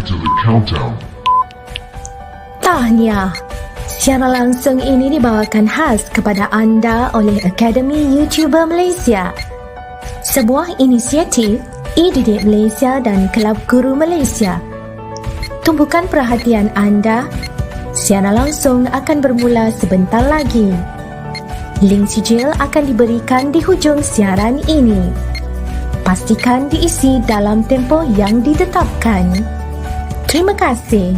to the countdown. Tahniah! Secara langsung ini dibawakan khas kepada anda oleh Akademi YouTuber Malaysia. Sebuah inisiatif e-didik Malaysia dan Kelab Guru Malaysia. Tumpukan perhatian anda. Secara langsung akan bermula sebentar lagi. Link sijil akan diberikan di hujung siaran ini. Pastikan diisi dalam tempoh yang ditetapkan. Terima kasih.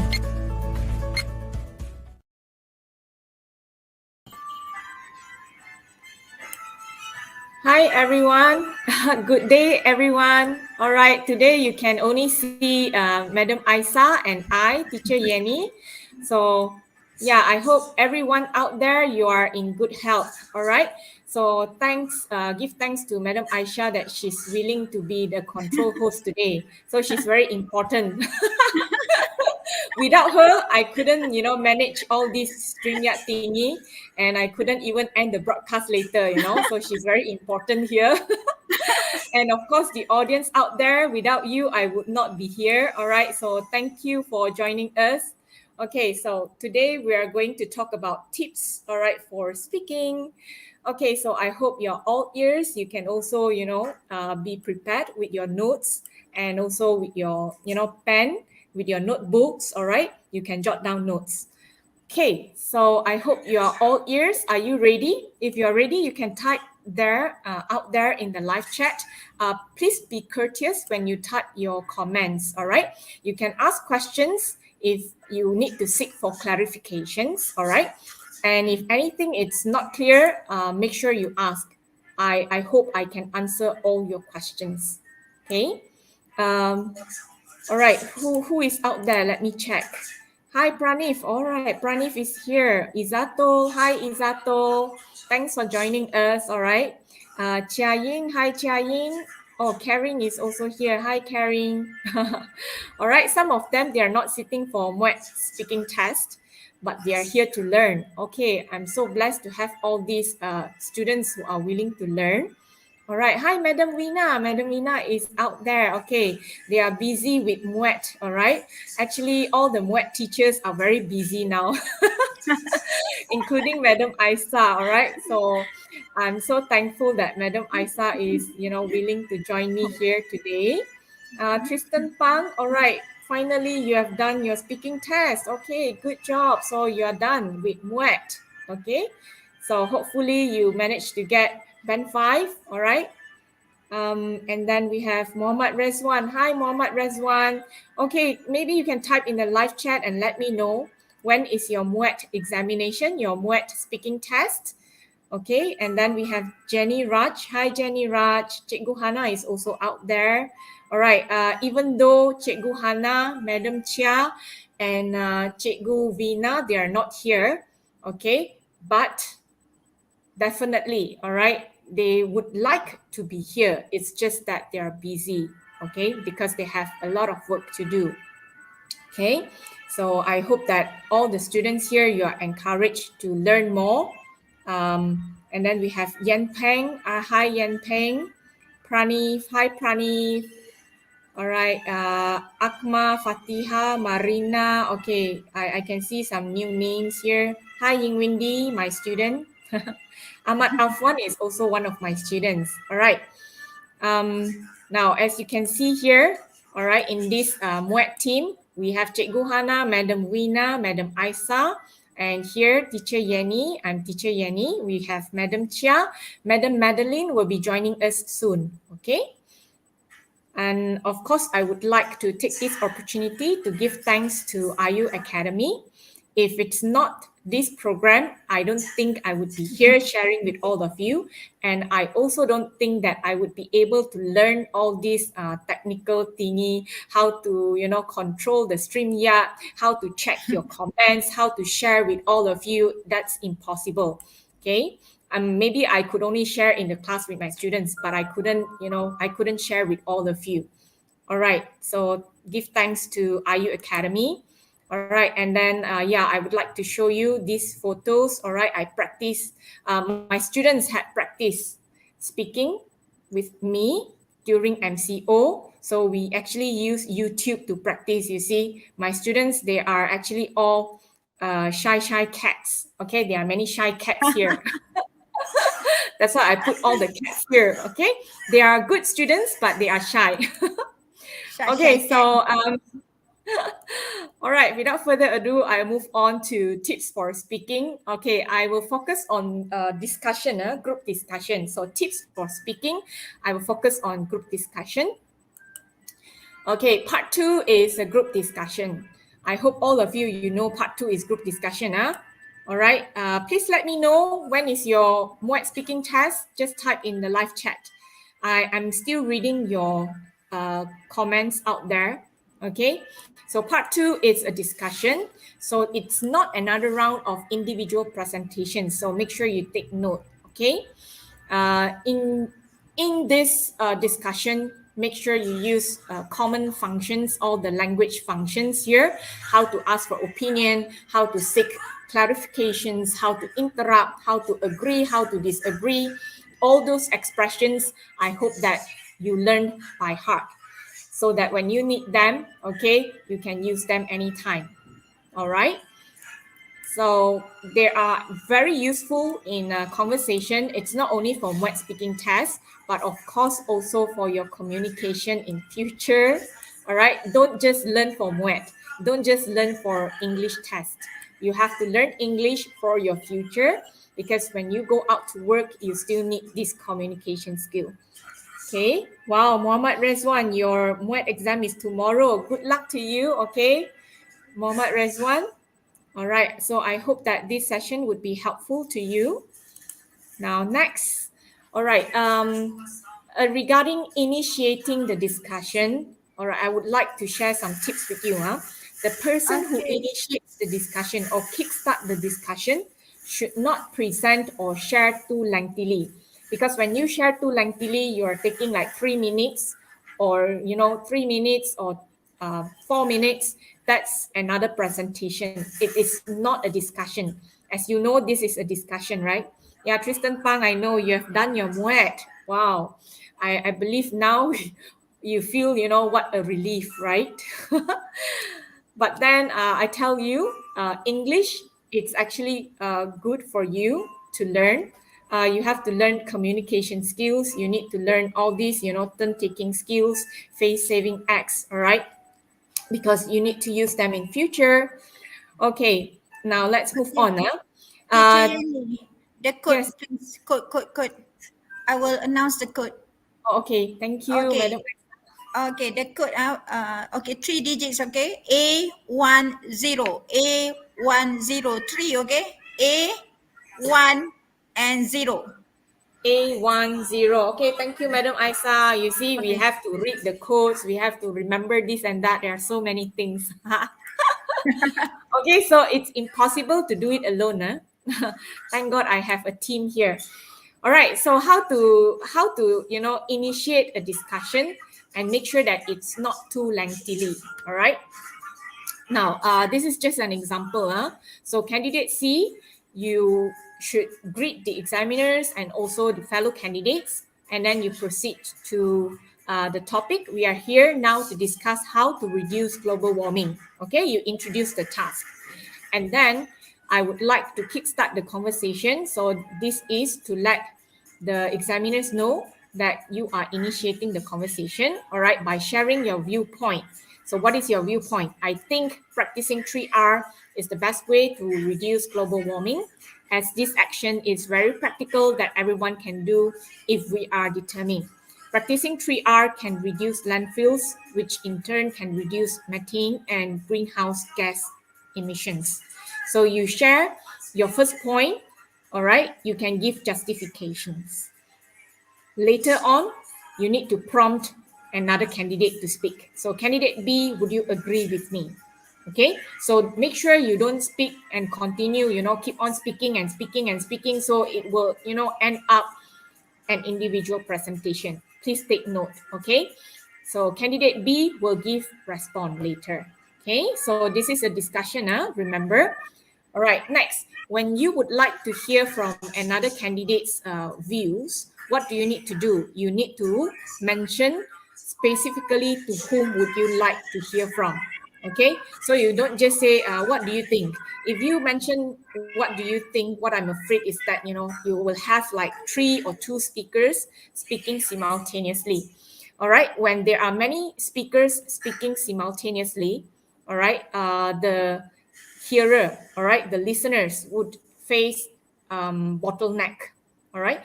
Hi everyone, good day everyone. All right, today you can only see Madam Aisa and I, Teacher Yenny. So yeah, I hope everyone out there you are in good health. All right. So give thanks to Madam Aisha that she's willing to be the control host today. So she's very important. Without her, I couldn't, manage all this StreamYard thingy, and I couldn't even end the broadcast later, So she's very important here. And of course, the audience out there, without you, I would not be here. All right. So thank you for joining us. Okay. So today we are going to talk about tips, all right, for speaking. Okay. So I hope you're all ears. You can also, be prepared with your notes and also with your, pen, with your notebooks, all right? You can jot down notes. Okay, so I hope you are all ears. Are you ready? If you are ready, you can type there, out there in the live chat. Please be courteous when you type your comments, all right? You can ask questions if you need to seek for clarifications, all right? And if anything is not clear, make sure you ask. I hope I can answer all your questions, okay? All right, who is out there? Let me check. Hi, Pranif. All right, Pranif is here. Izato. Hi, Izato. Thanks for joining us. All right. Chia Ying. Hi, Chia Ying. Oh, Karen is also here. Hi, Karen. All right, some of them, they are not sitting for Muet speaking test, but they are here to learn. Okay, I'm so blessed to have all these students who are willing to learn. All right. Hi, Madam Rina. Madam Rina is out there. Okay. They are busy with Muet. All right. Actually, all the Muet teachers are very busy now, including Madam Aisa. All right. So I'm so thankful that Madam Aisa is, willing to join me here today. Tristan Pang. All right. Finally, you have done your speaking test. Okay. Good job. So you are done with Muet. Okay. So hopefully you managed to get Band 5, all right? And then we have Muhammad Rezwan. Hi, Muhammad Rezwan. Okay, maybe you can type in the live chat and let me know when is your Muet examination, your Muet speaking test. Okay, and then we have Jenny Raj. Hi, Jenny Raj. Cikgu Hana is also out there. All right, even though Cikgu Hana, Madam Chia, and Cikgu Vina, they are not here, okay? But definitely, all right? They would like to be here. It's just that they are busy, okay? Because they have a lot of work to do, okay? So I hope that all the students here, you are encouraged to learn more. And then we have Yen Peng. Hi, Yen Peng. Pranif. Hi, Pranif. All right. Akma, Fatiha, Marina. Okay, I can see some new names here. Hi, Ying Windy, my student. Ahmad Afwan is also one of my students. All right. Now, as you can see here, all right, in this Muet team, we have Cikgu Hana, Madam Wina, Madam Aisa, and here, Teacher Yenny. I'm Teacher Yenny. We have Madam Chia. Madam Madeline will be joining us soon. Okay. And of course, I would like to take this opportunity to give thanks to AYU Academy. If it's not this program, I don't think I would be here sharing with all of you. And I also don't think that I would be able to learn all these technical thingy, how to, control the StreamYard, how to check your comments, how to share with all of you. That's impossible, okay? Maybe I could only share in the class with my students, but I couldn't, I couldn't share with all of you. All right, so give thanks to AYU Academy. All right, and then, I would like to show you these photos. All right, I practice, my students had practiced speaking with me during MCO. So we actually use YouTube to practice. You see, my students, they are actually all shy cats. Okay, there are many shy cats here. That's why I put all the cats here. Okay, they are good students, but they are shy. Okay, so all right, without further ado, I move on to tips for speaking. Okay, I will focus on discussion, group discussion. So tips for speaking, I will focus on group discussion. Okay, part 2 is a group discussion. I hope all of you, you know part 2 is group discussion. All right, please let me know when is your Muet speaking test. Just type in the live chat. I'm still reading your comments out there. Okay, so part 2 is a discussion. So it's not another round of individual presentations. So make sure you take note. Okay, in this discussion, make sure you use common functions, all the language functions here, how to ask for opinion, how to seek clarifications, how to interrupt, how to agree, how to disagree. All those expressions, I hope that you learn by heart so that when you need them, okay, you can use them anytime. All right. So they are very useful in a conversation. It's not only for Muet speaking tests, but of course also for your communication in future. All right, don't just learn for Muet. Don't just learn for English test. You have to learn English for your future because when you go out to work, you still need this communication skill. Okay. Wow, Muhammad Rezwan, your Muet exam is tomorrow. Good luck to you. Okay, Muhammad Rezwan. All right, so I hope that this session would be helpful to you. Now, next. All right, regarding initiating the discussion, all right, I would like to share some tips with you. The person who initiates the discussion or kickstart the discussion should not present or share too lengthily. Because when you share too lengthily, you are taking like 3 minutes or, 3 minutes or 4 minutes. That's another presentation. It is not a discussion. As you know, this is a discussion, right? Yeah, Tristan Pang, I know you have done your Muet. Wow. I believe now you feel, what a relief, right? But then I tell you, English, it's actually good for you to learn. You have to learn communication skills. You need to learn all these, turn-taking skills, face-saving acts, all right? Because you need to use them in future. Okay, now let's move on now. Teacher Yenny, the code, yes. please. Code. I will announce the code. Okay, thank you, Okay. Madam. Okay, the code. Okay, 3 digits. Okay, A10, A103. Okay, A1 and 0. A10. Okay, thank you, Madam Aisa. You see, we have to read the codes. We have to remember this and that. There are so many things. Okay, so it's impossible to do it alone. Thank God I have a team here. All right, so how to initiate a discussion and make sure that it's not too lengthily. All right. Now, this is just an example. So candidate C, you should greet the examiners and also the fellow candidates, and then you proceed to the topic. We are here now to discuss how to reduce global warming. Okay, you introduce the task. And then I would like to kickstart the conversation. So this is to let the examiners know that you are initiating the conversation, all right, by sharing your viewpoint. So what is your viewpoint? I think practicing 3R is the best way to reduce global warming, as this action is very practical that everyone can do if we are determined. Practicing 3R can reduce landfills, which in turn can reduce methane and greenhouse gas emissions. So you share your first point, all right? You can give justifications. Later on, you need to prompt another candidate to speak. So candidate B, would you agree with me? Okay, so make sure you don't speak and continue, keep on speaking and speaking and speaking. So it will, end up an individual presentation. Please take note, okay? So candidate B will give response later. Okay, so this is a discussion, remember? All right, next, when you would like to hear from another candidate's views, what do you need to do? You need to mention specifically to whom would you like to hear from. Okay, so you don't just say, what do you think? If you mention what do you think, what I'm afraid is that, you will have like 3 or 2 speakers speaking simultaneously. All right, when there are many speakers speaking simultaneously, all right, the hearer, all right, the listeners would face bottleneck, all right,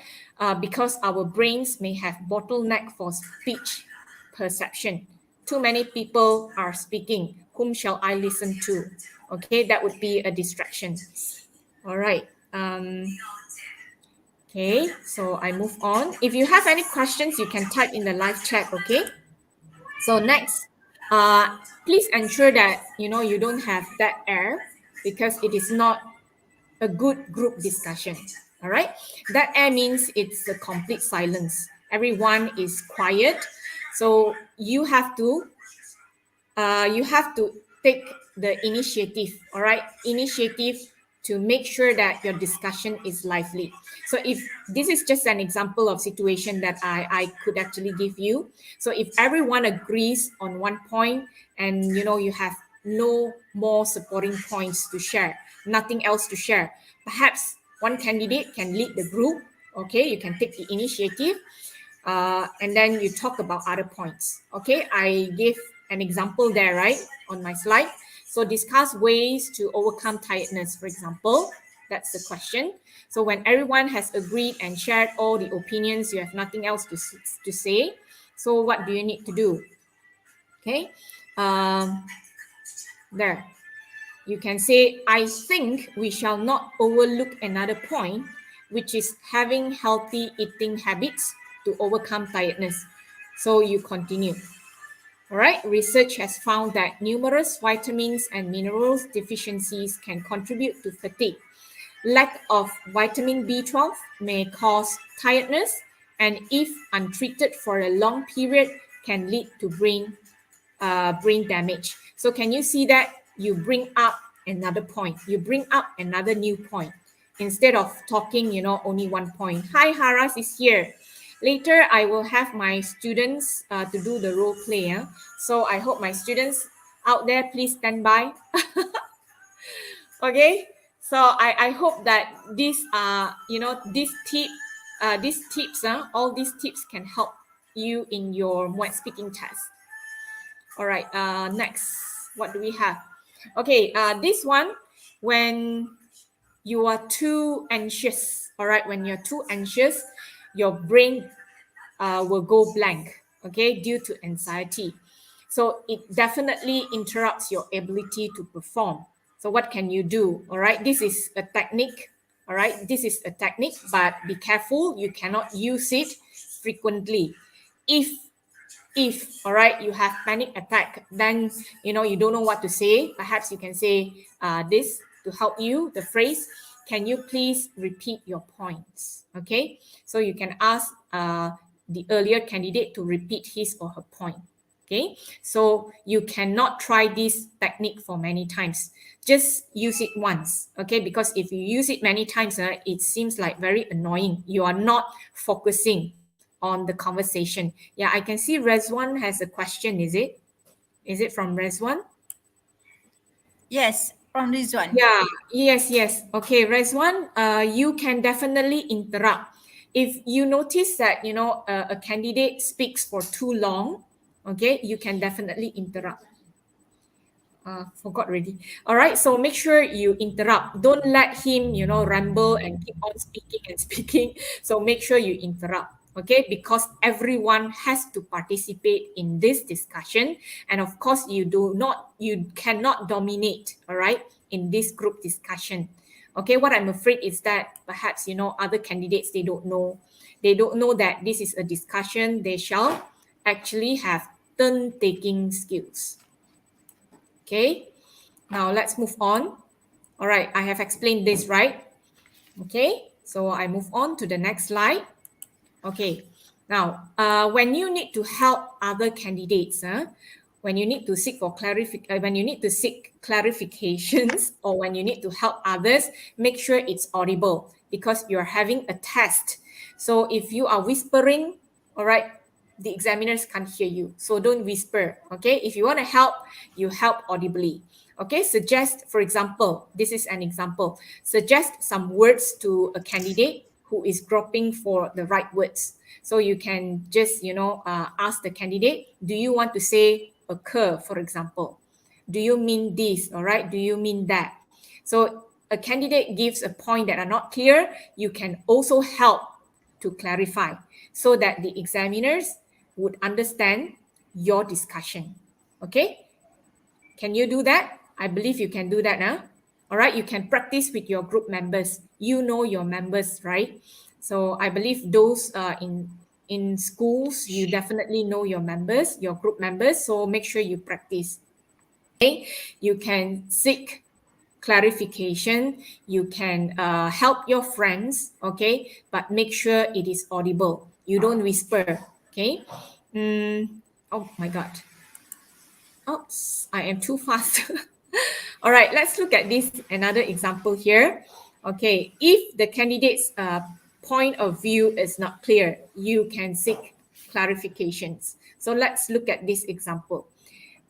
because our brains may have bottleneck for speech perception. Too many people are speaking. Whom shall I listen to? Okay, that would be a distraction. All right. Okay, so I move on. If you have any questions, you can type in the live chat. Okay. So next, please ensure that you don't have dead air, because it is not a good group discussion. All right. Dead air means it's a complete silence. Everyone is quiet. So you have to take the initiative, all right? Initiative to make sure that your discussion is lively. So if this is just an example of situation that I could actually give you. So if everyone agrees on one point and you have no more supporting points to share, nothing else to share, perhaps one candidate can lead the group. Okay, you can take the initiative, and then you talk about other points. Okay, I gave an example there, right, on my slide. So discuss ways to overcome tiredness, for example. That's the question. So when everyone has agreed and shared all the opinions, you have nothing else to say. So what do you need to do? Okay, there. You can say, I think we shall not overlook another point, which is having healthy eating habits to overcome tiredness. So you continue. All right. Research has found that numerous vitamins and minerals deficiencies can contribute to fatigue. Lack of vitamin B12 may cause tiredness, and if untreated for a long period, can lead to brain damage. So can you see that you bring up another point? You bring up another new point instead of talking, only one point. Hi, Haras is here. Later, I will have my students to do the role play. So I hope my students out there, please stand by. Okay. So I hope that these tips, all these tips can help you in your Muet speaking test. All right, next, what do we have? Okay, this one, when you are too anxious, all right, when you're too anxious, your brain will go blank, okay, due to anxiety. So it definitely interrupts your ability to perform. So what can you do? All right, this is a technique. All right, this is a technique, but be careful, you cannot use it frequently. If all right, you have panic attack, then you don't know what to say, perhaps you can say this to help you, the phrase, can you please repeat your points? Okay, so you can ask the earlier candidate to repeat his or her point. Okay, so you cannot try this technique for many times, just use it once. Okay, because if you use it many times, it seems like very annoying, you are not focusing on the conversation. Yeah, I can see Rezwan has a question. Is it from Rezwan? Yes, from this one. Yeah, yes. Okay, Rezwan, you can definitely interrupt. If you notice that, a candidate speaks for too long, okay, you can definitely interrupt. Forgot already. All right, so make sure you interrupt. Don't let him, ramble and keep on speaking and speaking. So make sure you interrupt. Okay, because everyone has to participate in this discussion, and of course you cannot dominate, all right, in this group discussion. Okay, what I'm afraid is that perhaps other candidates, they don't know that this is a discussion. They shall actually have turn taking skills. Okay, now let's move on. All right, I have explained this, right? Okay, so I move on to the next slide. Okay, now when you need to help other candidates, when you need to seek clarifications, or when you need to help others, make sure it's audible, because you're having a test. So if you are whispering, all right, the examiners can't hear you. So don't whisper, okay? If you want to help, you help audibly. Okay, suggest, for example, this is an example. Suggest some words to a candidate who is groping for the right words. So you can just, ask the candidate, do you want to say occur, for example? Do you mean this, all right? Do you mean that? So a candidate gives a point that are not clear, you can also help to clarify so that the examiners would understand your discussion. Okay? Can you do that? I believe you can do that now. All right, you can practice with your group members. You know your members, right? So I believe those in schools, you definitely know your members, your group members. So make sure you practice. Okay, you can seek clarification. You can help your friends. Okay, but make sure it is audible. You don't whisper. Okay. Oh my God. Oops, I am too fast. All right, let's look at this another example here. Okay, if the candidate's point of view is not clear, you can seek clarifications. So let's look at this example.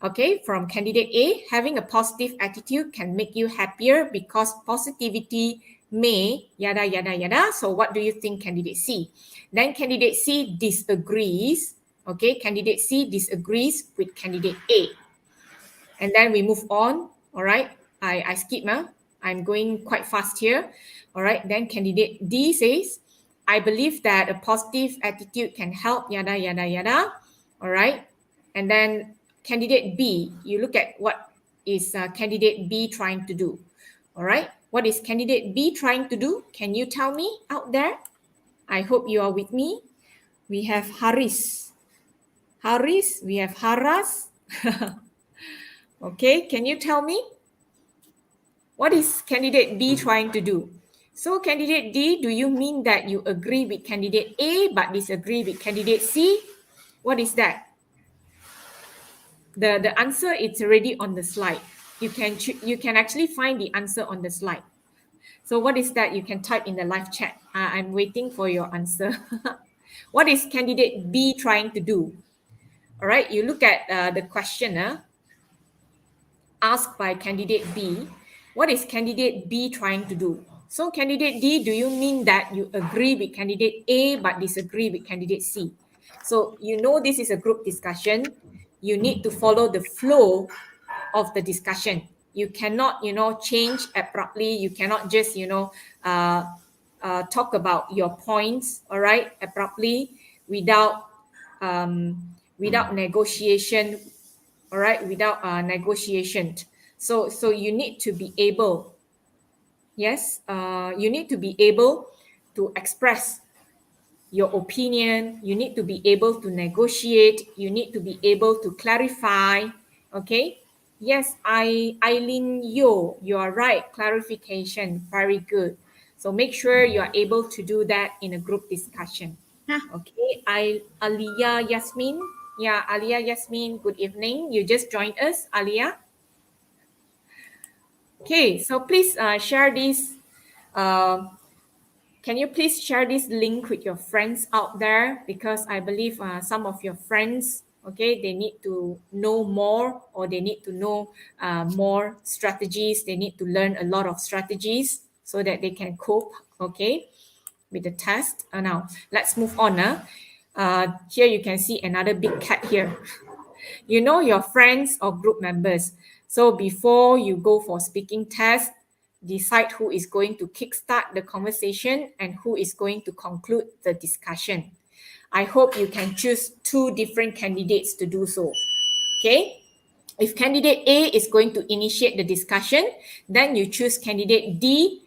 Okay, from candidate A, having a positive attitude can make you happier because positivity may yada yada yada. So what do you think, candidate C? Then candidate C disagrees. Okay, candidate C disagrees with candidate A. And then we move on. All right, I skip. I'm going quite fast here. All right, then candidate D says, I believe that a positive attitude can help yada yada yada. All right, and then candidate B, you look at what is candidate B trying to do. All right, what is candidate B trying to do? Can you tell me out there? I hope you are with me. We have Haris. Haris, we have Haras. Okay, can you tell me? What is candidate B trying to do? So candidate D, do you mean that you agree with candidate A but disagree with candidate C? What is that? The answer is already on the slide. You can actually find the answer on the slide. So what is that? You can type in the live chat. I'm waiting for your answer. What is candidate B trying to do? All right, you look at the question asked by candidate B. What is candidate B trying to do? So candidate D, do you mean that you agree with candidate A but disagree with candidate C? So you know this is a group discussion. You need to follow the flow of the discussion. You cannot, change abruptly. You cannot just, talk about your points, all right, abruptly without negotiation, all right, without negotiation. So you need to be able, you need to be able to express your opinion. You need to be able to negotiate. You need to be able to clarify. Okay. Yes, Eileen Yo, you are right. Clarification, very good. So make sure you are able to do that in a group discussion. Okay, Aliyah Yasmin. Yeah, Aliyah Yasmin, good evening. You just joined us, Aliyah. Okay, so please share this. Can you please share this link with your friends out there? Because I believe some of your friends, okay, they need to know more, or they need to know more strategies. They need to learn a lot of strategies so that they can cope, okay, with the test. Now, let's move on. Here you can see another big cat here. You know your friends or group members. So before you go for speaking test, decide who is going to kickstart the conversation and who is going to conclude the discussion. I hope you can choose two different candidates to do so. Okay? If candidate A is going to initiate the discussion, then you choose candidate D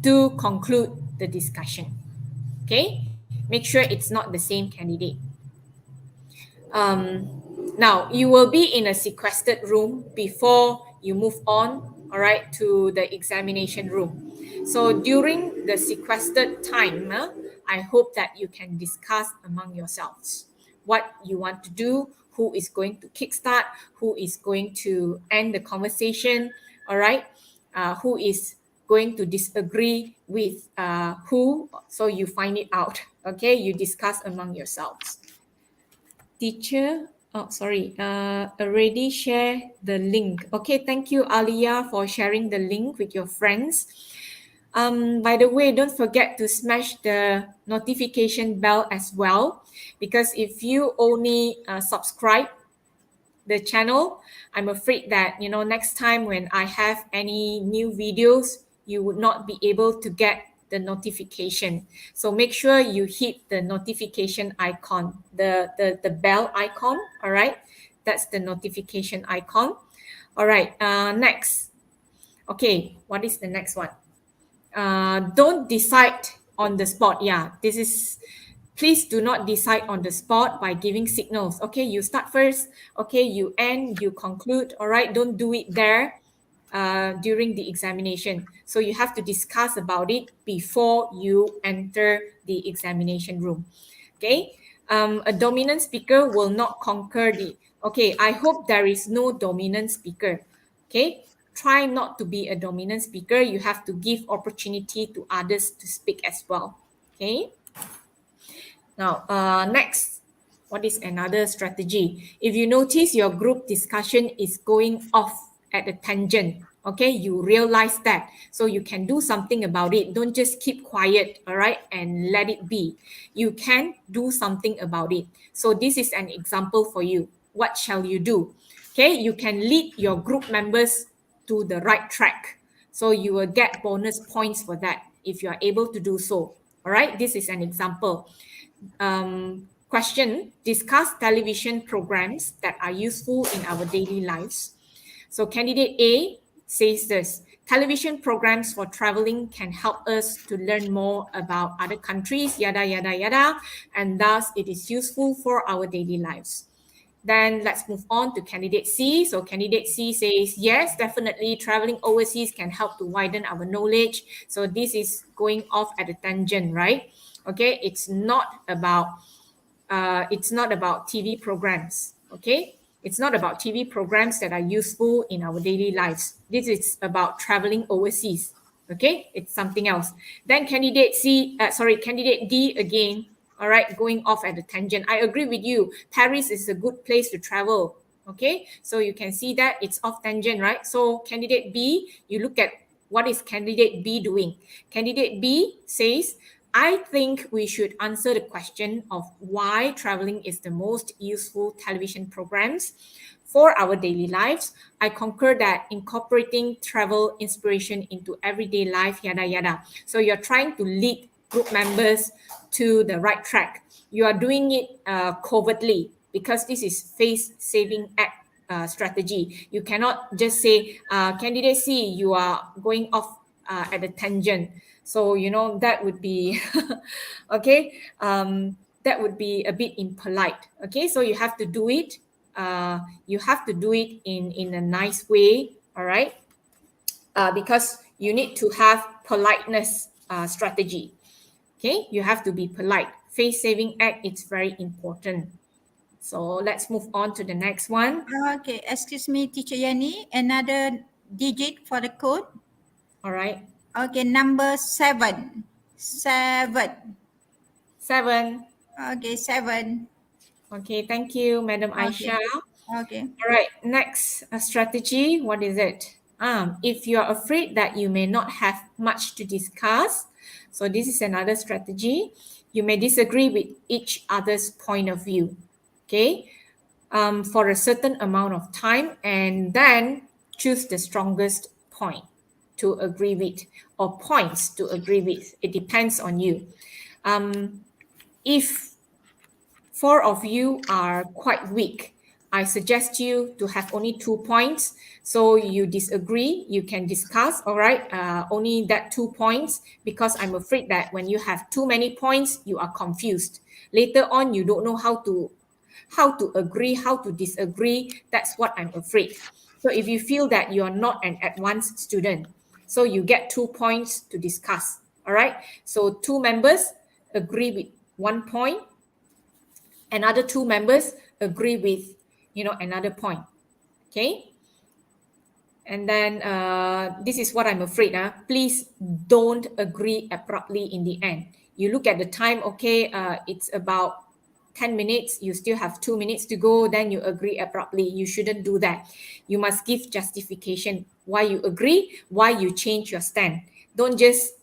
to conclude the discussion. Okay? Make sure it's not the same candidate. Now, you will be in a sequestered room before you move on, all right, to the examination room. So during the sequestered time, I hope that you can discuss among yourselves what you want to do, who is going to kickstart, who is going to end the conversation, all right, who is going to disagree with who, so you find it out, okay, you discuss among yourselves. teacher, already share the link. Okay, thank you, Alia, for sharing the link with your friends. By the way, don't forget to smash the notification bell as well, because if you only subscribe the channel, I'm afraid that, you know, next time when I have any new videos, you would not be able to get the notification. So make sure you hit the notification icon, the bell icon. All right, that's the notification icon. All right, next. Okay, what is the next one? Don't decide on the spot. Yeah, this is, please do not decide on the spot by giving signals. Okay, you start first. Okay, you end, you conclude. All right, don't do it there during the examination. So you have to discuss about it before you enter the examination room. Okay, a dominant speaker will not conquer the. Okay, I hope there is no dominant speaker. Okay, try not to be a dominant speaker. You have to give opportunity to others to speak as well. Okay. Now, next, what is another strategy? If you notice your group discussion is going off at a tangent, okay, you realize that. So you can do something about it. Don't just keep quiet, all right, and let it be. You can do something about it. So this is an example for you. What shall you do? Okay, you can lead your group members to the right track. So you will get bonus points for that if you are able to do so. All right, this is an example. Question, discuss television programs that are useful in our daily lives. So candidate A says this: television programs for traveling can help us to learn more about other countries, yada, yada, yada, and thus it is useful for our daily lives. Then let's move on to candidate C. So candidate C says, yes, definitely traveling overseas can help to widen our knowledge. So this is going off at a tangent, right? Okay, it's not about TV programs. Okay, it's not about TV programs that are useful in our daily lives. This is about traveling overseas. Okay, it's something else. Then candidate D again. All right, going off at a tangent. I agree with you. Paris is a good place to travel. Okay, so you can see that it's off tangent, right? So candidate B, you look at what is candidate B doing. Candidate B says, I think we should answer the question of why traveling is the most useful television programs for our daily lives. I concur that incorporating travel inspiration into everyday life, yada, yada. So you're trying to lead group members to the right track. You are doing it covertly because this is face-saving act strategy. You cannot just say, candidate C, you are going off at a tangent. So, you know, that would be, okay, that would be a bit impolite. Okay, so you have to do it. You have to do it in a nice way, all right? Because you need to have politeness strategy. Okay, you have to be polite. Face-saving act, it's very important. So let's move on to the next one. Okay, excuse me, Teacher Yenny. Another digit for the code. All right. Okay, number 7. 7. 7. Okay, 7. Okay, thank you, Madam Aisha. Okay. All right, next strategy. What is it? If you are afraid that you may not have much to discuss, so this is another strategy. You may disagree with each other's point of view, okay, for a certain amount of time, and then choose the strongest point to agree with, or points to agree with. It depends on you. If 4 of you are quite weak, I suggest you to have only 2 points. So you disagree, you can discuss, all right, only that 2 points, because I'm afraid that when you have too many points, you are confused. Later on, you don't know how to agree, how to disagree. That's what I'm afraid. So if you feel that you're not an advanced student, so you get 2 points to discuss, all right? So 2 members agree with 1 point, another 2 members agree with, you know, another point. Okay. And then this is what I'm afraid. Please don't agree abruptly in the end. You look at the time. Okay, it's about 10 minutes, you still have 2 minutes to go, then you agree abruptly. You shouldn't do that. You must give justification why you agree, why you change your stand. Don't just,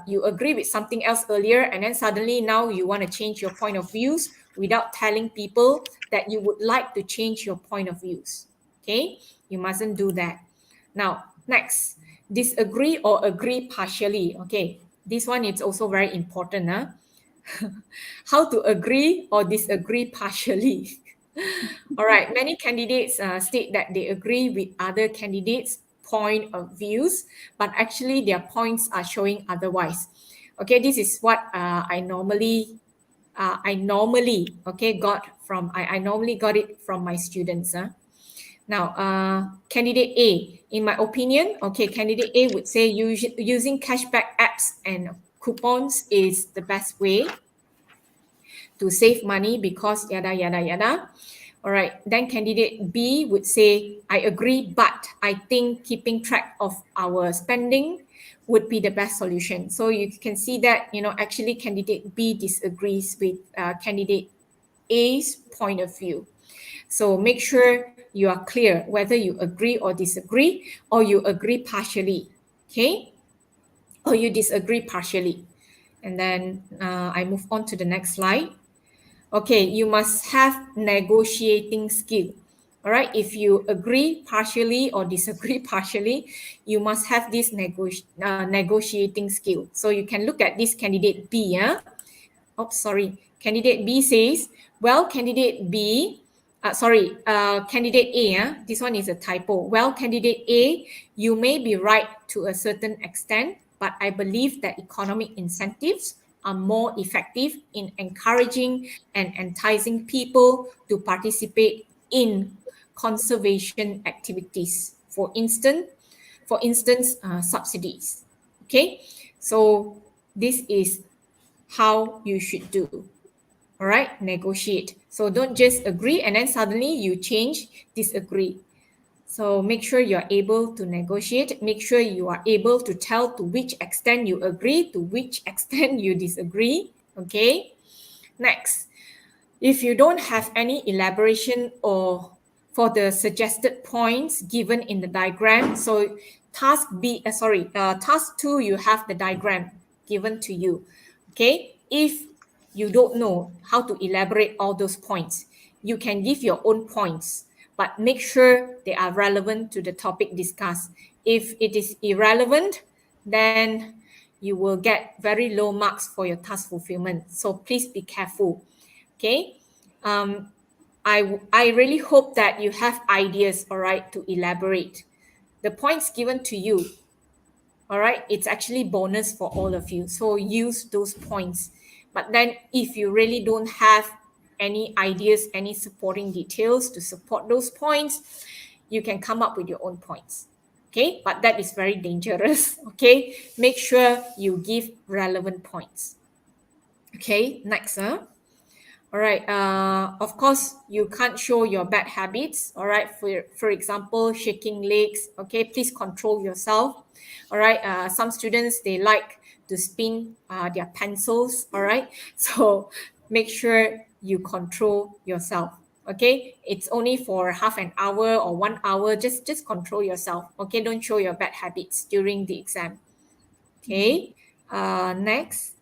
you agree with something else earlier and then suddenly now you want to change your point of views without telling people that you would like to change your point of views. Okay, you mustn't do that. Now, next, disagree or agree partially. Okay, this one is also very important. How to agree or disagree partially. All right, many candidates state that they agree with other candidates' point of views, but actually their points are showing otherwise. Okay, this is what I normally got it from my students. Now, candidate A, in my opinion, okay, candidate A would say using cashback apps and coupons is the best way to save money because yada, yada, yada. All right, then candidate B would say, I agree, but I think keeping track of our spending would be the best solution. So you can see that, actually candidate B disagrees with candidate A's point of view. So make sure you are clear whether you agree or disagree, or you agree partially, okay? Or you disagree partially. And then I move on to the next slide. Okay, you must have negotiating skill. All right, if you agree partially or disagree partially, you must have this negotiating skill. So you can look at this candidate B. Candidate B says, well, candidate B, candidate A, this one is a typo. Well, candidate A, you may be right to a certain extent, but I believe that economic incentives are more effective in encouraging and enticing people to participate in conservation activities. For instance, subsidies. Okay, so this is how you should do. All right, negotiate. So don't just agree and then suddenly you disagree. So make sure you're able to negotiate. Make sure you are able to tell to which extent you agree, to which extent you disagree. Okay. Next, if you don't have any elaboration or for the suggested points given in the diagram, so task 2, you have the diagram given to you. Okay. If you don't know how to elaborate all those points, you can give your own points, but make sure they are relevant to the topic discussed. If it is irrelevant, then you will get very low marks for your task fulfillment. So please be careful. Okay. I really hope that you have ideas, all right, to elaborate. The points given to you, all right, it's actually bonus for all of you. So use those points. But then if you really don't have any ideas, any supporting details to support those points, you can come up with your own points. Okay, but that is very dangerous. Okay, make sure you give relevant points. Okay, next. All right, of course, you can't show your bad habits. All right, for example, shaking legs. Okay, please control yourself. All right, some students, they like to spin their pencils. All right, so make sure you control yourself. Okay, it's only for half an hour or 1 hour. Just control yourself. Okay, don't show your bad habits during the exam. Okay, next.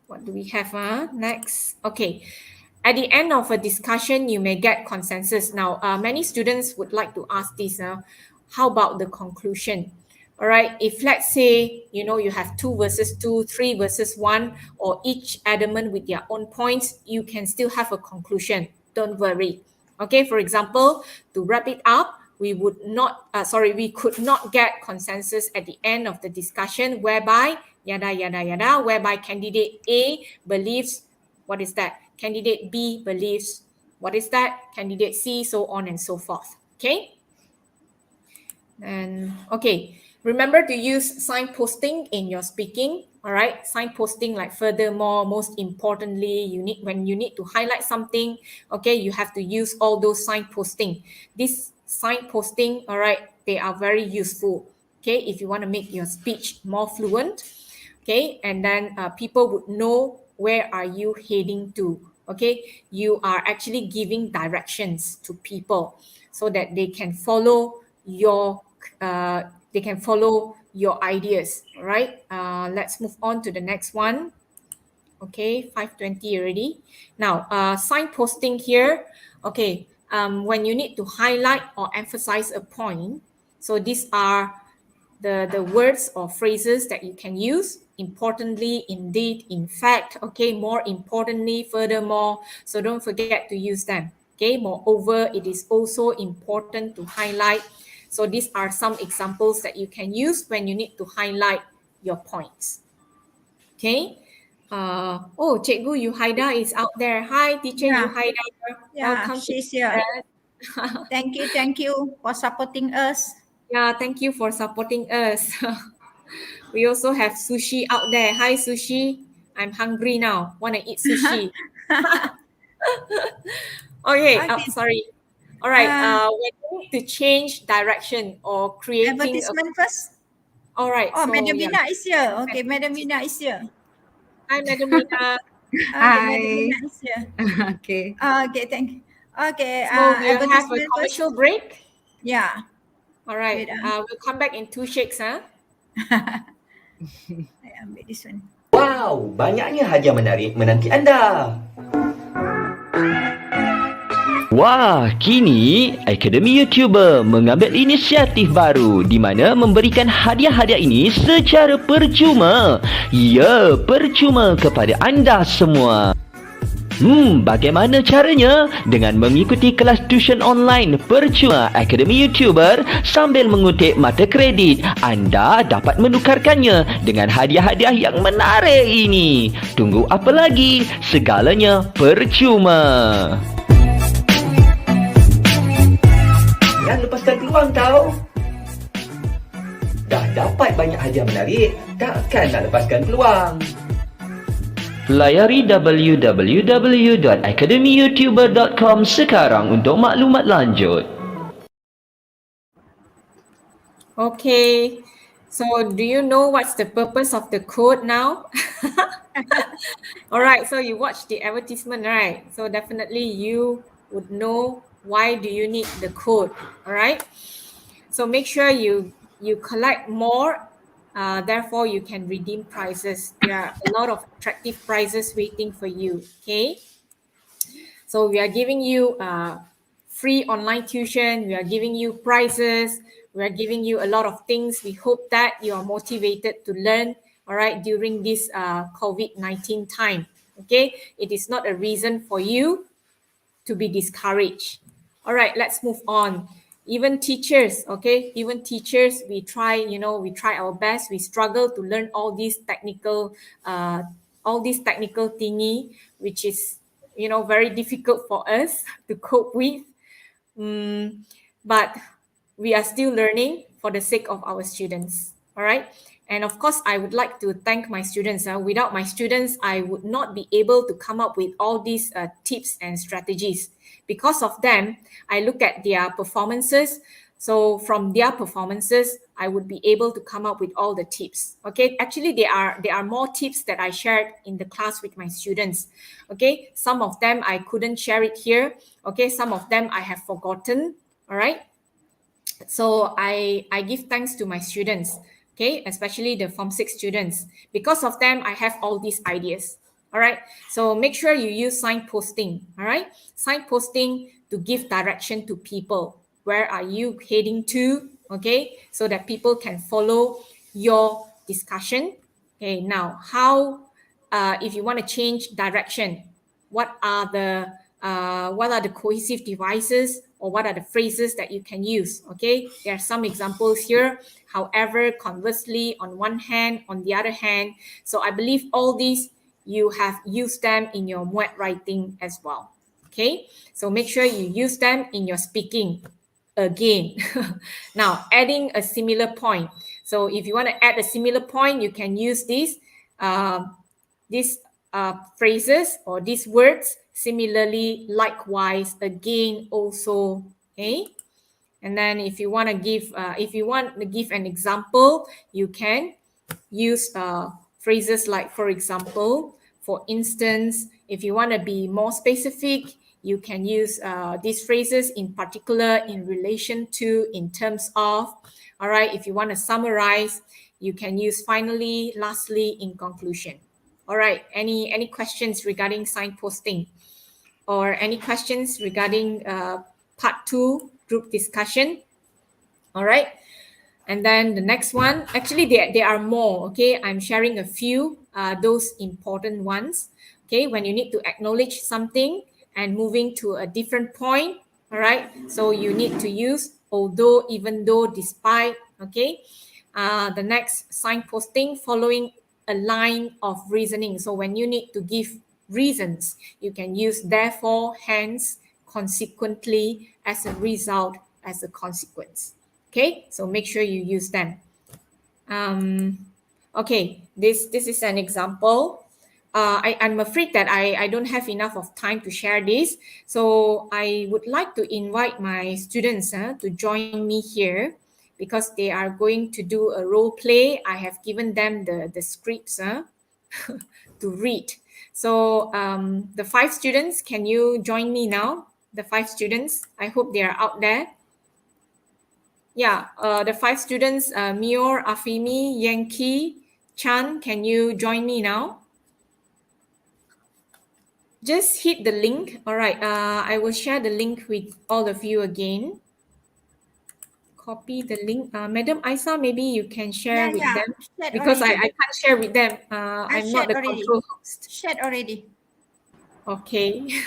What do we have? Next. Okay. At the end of a discussion, you may get consensus. Now, many students would like to ask this. How about the conclusion? All right. If let's say, you have 2 versus 2, 3 versus 1, or each adamant with their own points, you can still have a conclusion. Don't worry. Okay. For example, to wrap it up, we could not get consensus at the end of the discussion whereby yada, yada, yada, whereby candidate A believes, what is that? Candidate B believes, what is that? Candidate C, so on and so forth. Okay? And okay, remember to use signposting in your speaking. All right, signposting like furthermore, most importantly, when you need to highlight something, okay, you have to use all those signposting. This signposting, all right, they are very useful. Okay, if you want to make your speech more fluent. Okay, and then people would know where are you heading to. Okay, you are actually giving directions to people so that they can follow your ideas. All right, let's move on to the next one. Okay, 5:20 already. Now, signposting here. Okay, when you need to highlight or emphasize a point, so these are the words or phrases that you can use. Importantly, indeed, in fact, okay, more importantly, furthermore. So don't forget to use them. Okay, moreover, it is also important to highlight. So these are some examples that you can use when you need to highlight your points. Okay. Oh, Cikgu Yuhaida is out there. Hi, Teacher Yeah. Yuhaida. Yeah, Welcome to she's here. us. Thank you for supporting us. Yeah, thank you for supporting us. We also have Sushi out there. Hi, Sushi. I'm hungry now. Want to eat sushi. Okay, Okay. sorry. All right, Uh, we're going to change direction or creating Advertisement first. All right, Oh, so Madam yeah. Mina is here. Okay, Madam Mina is here. Hi, Madam Mina. Okay, Madam Mina is here. Okay. Okay, thank you. Okay, So we'll have a advertisement first. commercial break. Yeah. All right, Wait, we'll come back in 2 shakes, huh? I ambil this one. Wow, banyaknya hadiah menarik menanti anda. Wah, kini Akademi YouTuber mengambil inisiatif baru di mana memberikan hadiah-hadiah ini secara percuma. Ya, percuma kepada anda semua. Bagaimana caranya? Dengan mengikuti kelas tuition online percuma Akademi YouTuber sambil mengutip mata kredit, anda dapat menukarkannya dengan hadiah-hadiah yang menarik ini. Tunggu apa lagi? Segalanya percuma. Jangan lepaskan peluang tau. Dah dapat banyak hadiah menarik, takkan nak lepaskan peluang. Layari www.academyyoutuber.com sekarang untuk maklumat lanjut. Okay, so do you know what's the purpose of the code now? All right, so you watched the advertisement, right? So definitely you would know why do you need the code, all right? So make sure you collect more, therefore you can redeem prizes. There are a lot of attractive prizes waiting for you, okay? So we are giving you free online tuition, we are giving you prizes, we are giving you a lot of things. We hope that you are motivated to learn, all right, during this COVID-19 time, okay? It is not a reason for you to be discouraged. All right, let's move on. Even teachers, okay, even teachers, we try our best. We struggle to learn all these technical thingy, which is, very difficult for us to cope with. But we are still learning for the sake of our students. All right. And of course, I would like to thank my students. Without my students, I would not be able to come up with all these tips and strategies. Because of them, I look at their performances. So from their performances, I would be able to come up with all the tips. Okay, actually, there are more tips that I shared in the class with my students. Okay, some of them I couldn't share it here. Okay, some of them I have forgotten. All right. So I give thanks to my students. Okay, especially the Form 6 students. Because of them, I have all these ideas. All right, so make sure you use signposting. All right, signposting to give direction to people. Where are you heading to? Okay, so that people can follow your discussion. Okay, now how, if you want to change direction, what are the cohesive devices or what are the phrases that you can use? Okay, there are some examples here. However, conversely, on one hand, on the other hand, so I believe all these you have used them in your Muet writing as well. Okay, so make sure you use them in your speaking again. Now, adding a similar point. So if you want to add a similar point, you can use these phrases or these words. Similarly, likewise, again, also. Okay, and then if you want to give an example, you can use phrases like, for example, for instance, If you want to be more specific, you can use these phrases in particular, in relation to, in terms of. All right, if you want to summarize, you can use finally, lastly, in conclusion. All right, any questions regarding signposting? Or any questions regarding part 2, group discussion? All right. And then the next one, actually there are more, okay? I'm sharing a few, those important ones, okay? When you need to acknowledge something and moving to a different point, all right? So you need to use although, even though, despite, okay? The next, signposting following a line of reasoning. So when you need to give reasons, you can use therefore, hence, consequently, as a result, as a consequence. Okay, so make sure you use them. Okay, this is an example. I'm afraid that I don't have enough of time to share this. So I would like to invite my students to join me here because they are going to do a role play. I have given them the scripts to read. So the 5 students, can you join me now? The 5 students, I hope they are out there. Yeah, the 5 students, Mior, Afimi, Yankee, Chan, can you join me now? Just hit the link. All right, I will share the link with all of you again. Copy the link. Madam Aisa, maybe you can share with them because I can't share with them. I'm not the control host. Shared already. Okay.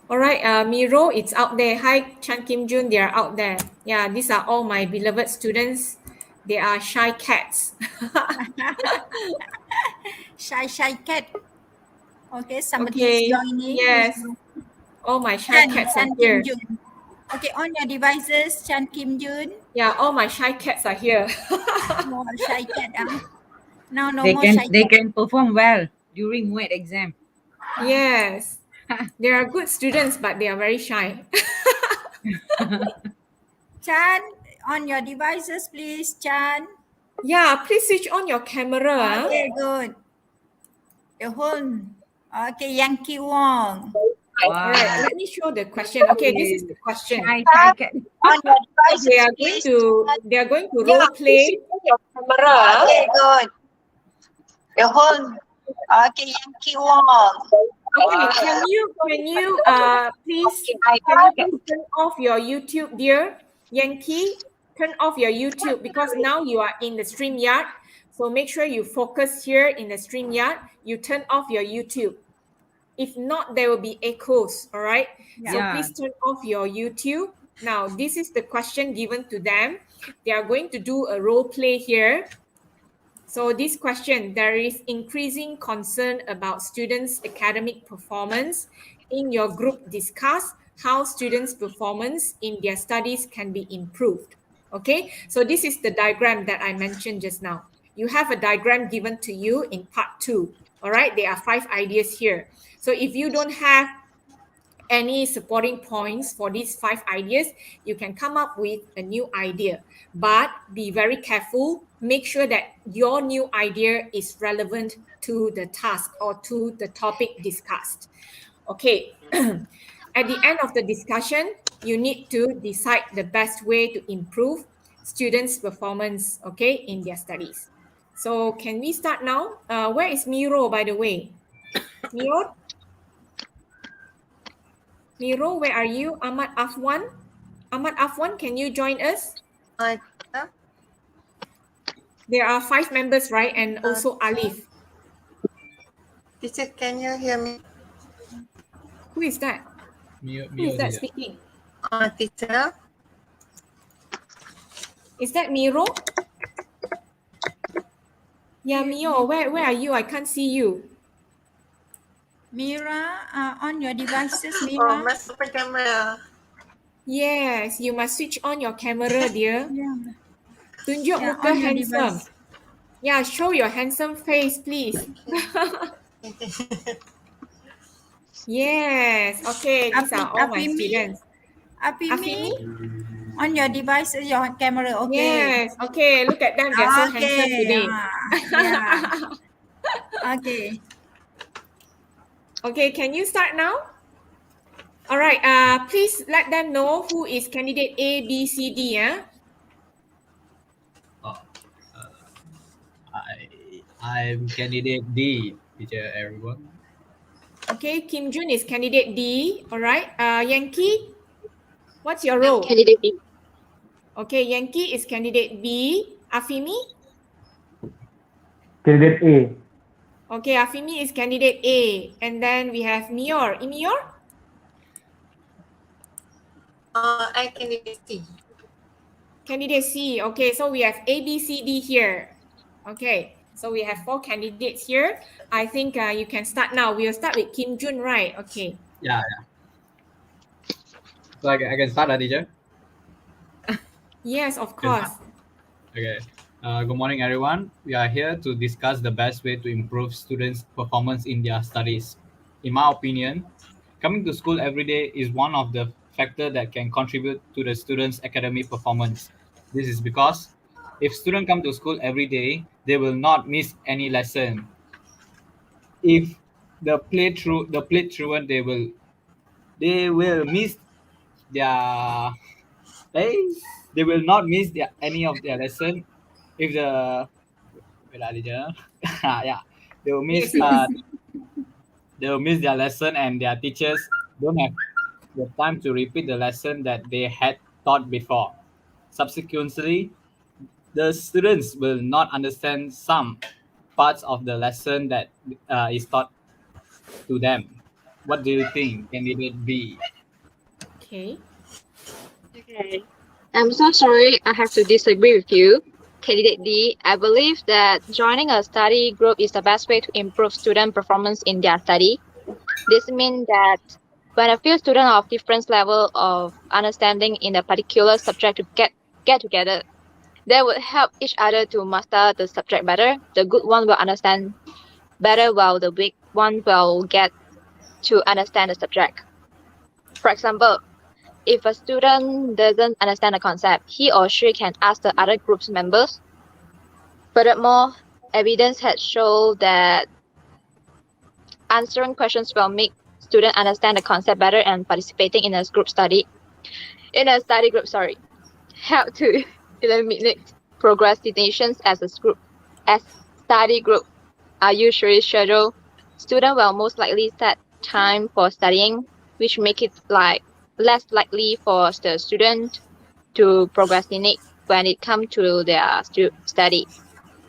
All right, Miro, it's out there. Hi, Chan Kim Jun, they are out there. Yeah, these are all my beloved students. They are shy cats. Shy cat. Okay, somebody is joining. Yes. All my shy cats are here. Kim Jun. Okay, on your devices, Chan Kim Jun. Yeah, all my shy cats are here. More shy cat. Now no They more shy cat. can perform well during Muet exam. Yes. They are good students, but they are very shy. Chan, on your devices, please, Chan. Yeah, please switch on your camera. Okay, good. The whole. Okay, Yankee Wong. All right, let me show the question. Okay, this is the question. On your devices, They are going to role play. Okay, good. The whole. Okay, Yankee Wong. Okay, can you please turn off your YouTube, dear Yankee? Turn off your YouTube because now you are in the StreamYard. So make sure you focus here in the StreamYard. You turn off your YouTube. If not, there will be echoes. All right. So please turn off your YouTube. Now, this is the question given to them. They are going to do a role play here. So this question, there is increasing concern about students' academic performance. In your group, discuss how students' performance in their studies can be improved. Okay, so this is the diagram that I mentioned just now. You have a diagram given to you in part 2. All right, there are 5 ideas here. So if you don't have any supporting points for these 5 ideas, you can come up with a new idea. But be very careful. Make sure that your new idea is relevant to the task or to the topic discussed. Okay. At the end of the discussion, you need to decide the best way to improve students' performance, okay, in their studies. So can we start now? Where is Miro, by the way? Miro? Miro, where are you? Ahmad Afwan? Ahmad Afwan, can you join us? There are 5 members, right? And also Alif. Teacher, can you hear me? Who is that? Who is that speaking? Teacher. Is that Miro? Yeah, Mio, where are you? I can't see you. Mira, on your devices, Mira. Must open camera. Yes, you must switch on your camera, dear. Tunjuk Yeah, muka on your handsome. device. Yeah, show your handsome face, please. Yes, okay, these are all my students. Afimi, On your device, your camera, okay. Yes. Okay, look at them. They're so handsome today. Yeah. Okay. Okay, can you start now? All right. Please let them know who is candidate A, B, C, D. Yeah. I'm candidate D, teacher everyone. Okay, Kim Jun is candidate D. All right. Yankee, what's your role? Candidate B. Okay, Yankee is candidate B. Afimi? Candidate A. Okay, Afimi is candidate A. And then we have Mior. Imior? I candidate C. Candidate C. Okay, so we have A, B, C, D here. Okay, so we have 4 candidates here. I think you can start now. We'll start with Kim Jun, right? Okay. Yeah. So I can start, teacher? Yes, of course. Okay. Good morning, everyone. We are here to discuss the best way to improve students' performance in their studies. In my opinion, coming to school every day is one of the factors that can contribute to the students' academic performance. This is because if students come to school every day, they will not miss any lesson. If the plate through, they will miss their they will not miss any of their lesson if the yeah, they will miss they will miss their lesson, and their teachers don't have the time to repeat the lesson that they had taught before. Subsequently, the students will not understand some parts of the lesson that is taught to them. What do you think, candidate B? Okay. Okay. I'm so sorry, I have to disagree with you. Candidate D, I believe that joining a study group is the best way to improve student performance in their study. This means that when a few students of different level of understanding in a particular subject to get together, they will help each other to master the subject better. The good one will understand better, while the weak one will get to understand the subject. For example, if a student doesn't understand a concept, he or she can ask the other group's members. Furthermore, evidence has shown that answering questions will make students understand the concept better, and participating in a study group, help to eliminate procrastinations as study group are usually scheduled. Students will most likely set time for studying, which make it less likely for the student to procrastinate when it comes to their study.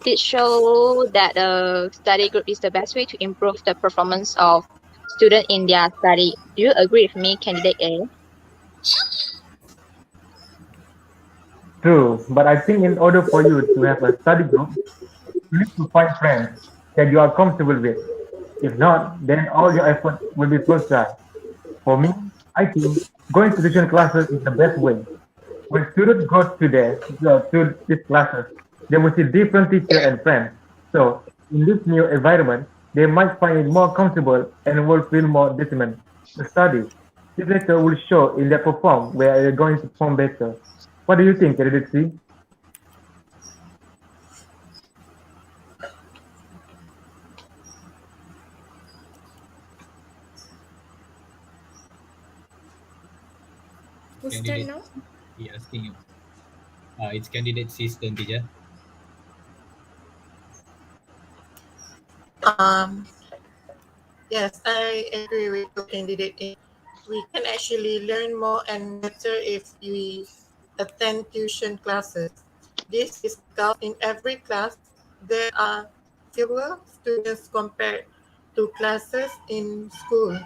It shows that a study group is the best way to improve the performance of students in their study. Do you agree with me, candidate A? True, but I think in order for you to have a study group, you need to find friends that you are comfortable with. If not, then all your effort will be frustrated. For me, I think going to tuition classes is the best way. When students go to these classes, they will see different teachers and friends. So, in this new environment, they might find it more comfortable and will feel more determined to study. This later will show in their perform where they're going to perform better. What do you think, candidate C? Who's turn now? He asking you. It's candidate C's turn, teacher. Yes, I agree with the candidate A. We can actually learn more and better if we attend tuition classes. This is because in every class, there are fewer students compared to classes in school.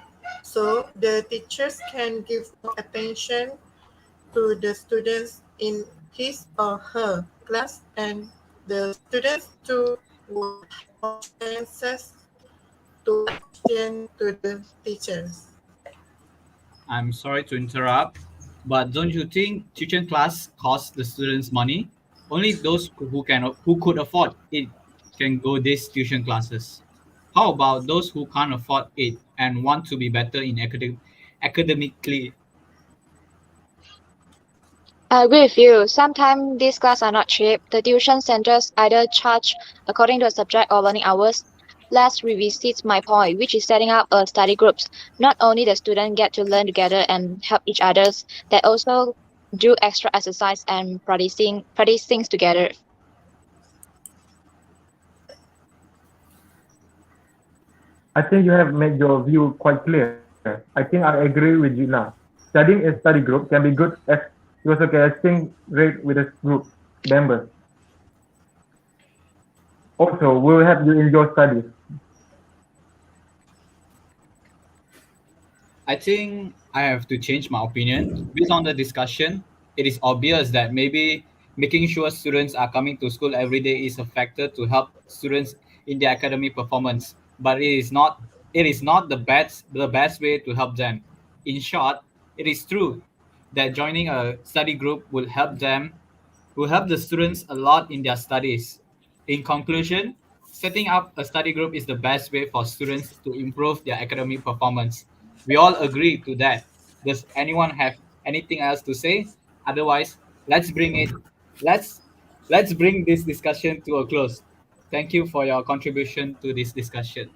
So the teachers can give more attention to the students in his or her class, and the students too will have more chances to question to the teachers. I'm sorry to interrupt, but don't you think tuition class costs the students money? Only those who could afford it can go these tuition classes. How about those who can't afford it and want to be better in academically? I agree with you. Sometimes these classes are not cheap. The tuition centers either charge according to a subject or learning hours. Let's revisit my point, which is setting up a study groups. Not only the students get to learn together and help each others, they also do extra exercise and practice things together. I think you have made your view quite clear. I think I agree with you now. Studying a study group can be good as you also can exchange rate with a group members. Also, we will help you in your studies. I think I have to change my opinion. Based on the discussion, it is obvious that maybe making sure students are coming to school every day is a factor to help students in their academic performance. But it is not the best way to help them. In short, it is true that joining a study group will help the students a lot in their studies. In conclusion, setting up a study group is the best way for students to improve their academic performance. We all agree to that. Does anyone have anything else to say? Otherwise, let's let's bring this discussion to a close. Thank you for your contribution to this discussion.